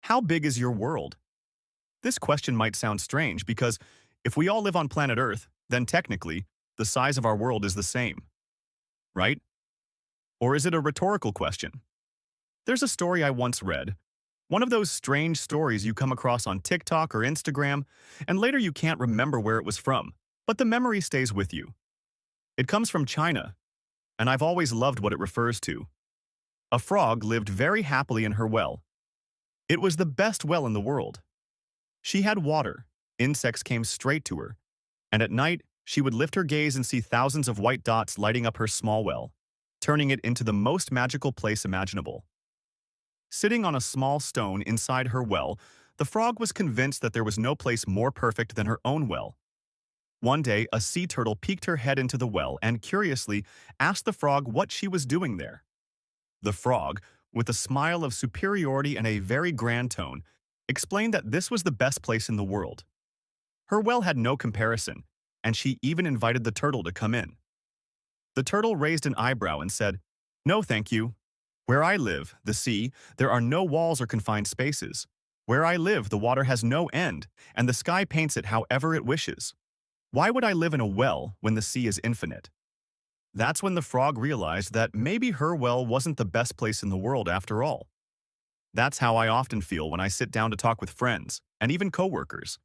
How big is your world? This question might sound strange because if we all live on planet Earth, then technically, the size of our world is the same, right? Or is it a rhetorical question? There's a story I once read, one of those strange stories you come across on TikTok or Instagram, and later you can't remember where it was from, but the memory stays with you. It comes from China, and I've always loved what it refers to. A frog lived very happily in her well. It was the best well in the world. She had water, insects came straight to her, and at night she would lift her gaze and see thousands of white dots lighting up her small well, turning it into the most magical place imaginable. Sitting on a small stone inside her well, the frog was convinced that there was no place more perfect than her own well. One day, a sea turtle peeked her head into the well and curiously asked the frog what she was doing there. The frog, with a smile of superiority and a very grand tone, explained that this was the best place in the world. Her well had no comparison, and she even invited the turtle to come in. The turtle raised an eyebrow and said, "No, thank you. Where I live, the sea, there are no walls or confined spaces. Where I live, the water has no end, and the sky paints it however it wishes. Why would I live in a well when the sea is infinite?" That's when the frog realized that maybe her well wasn't the best place in the world after all. That's how I often feel when I sit down to talk with friends, and even coworkers.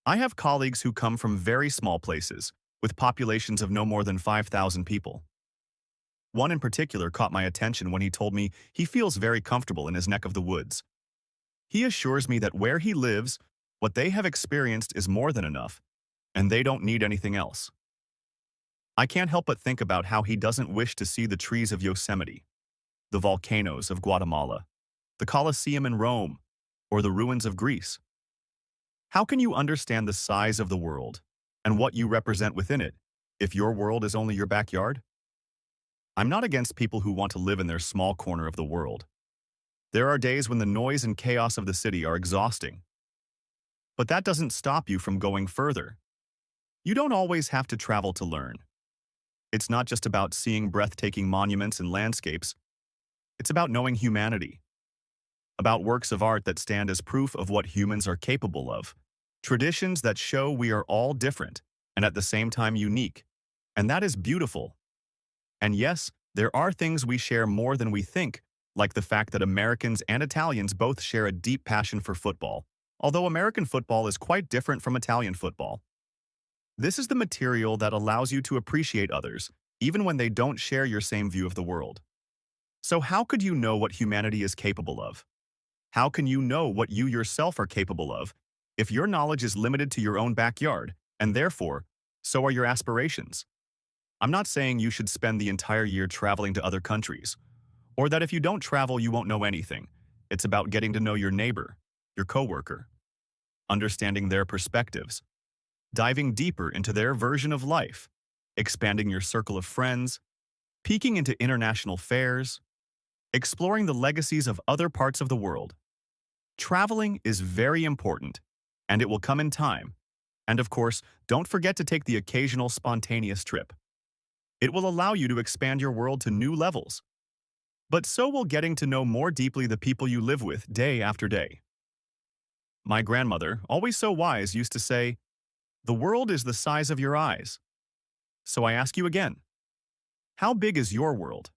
I have colleagues who come from very small places, with populations of no more than 5,000 people. One in particular caught my attention when he told me he feels very comfortable in his neck of the woods. He assures me that where he lives, what they have experienced is more than enough, and they don't need anything else. I can't help but think about how he doesn't wish to see the trees of Yosemite, the volcanoes of Guatemala, the Colosseum in Rome, or the ruins of Greece. How can you understand the size of the world and what you represent within it if your world is only your backyard? I'm not against people who want to live in their small corner of the world. There are days when the noise and chaos of the city are exhausting. But that doesn't stop you from going further. You don't always have to travel to learn. It's not just about seeing breathtaking monuments and landscapes. It's about knowing humanity, about works of art that stand as proof of what humans are capable of, traditions that show we are all different and at the same time unique, and that is beautiful. And yes, there are things we share more than we think, like the fact that Americans and Italians both share a deep passion for football, although American football is quite different from Italian football. This is the material that allows you to appreciate others, even when they don't share your same view of the world. So how could you know what humanity is capable of? How can you know what you yourself are capable of if your knowledge is limited to your own backyard, and therefore, so are your aspirations? I'm not saying you should spend the entire year traveling to other countries, or that if you don't travel, you won't know anything. It's about getting to know your neighbor, your coworker, understanding their perspectives, diving deeper into their version of life, expanding your circle of friends, peeking into international fairs, exploring the legacies of other parts of the world. Traveling is very important, and it will come in time. And of course, don't forget to take the occasional spontaneous trip. It will allow you to expand your world to new levels. But so will getting to know more deeply the people you live with day after day. My grandmother, always so wise, used to say, "The world is the size of your eyes." So I ask you again, how big is your world?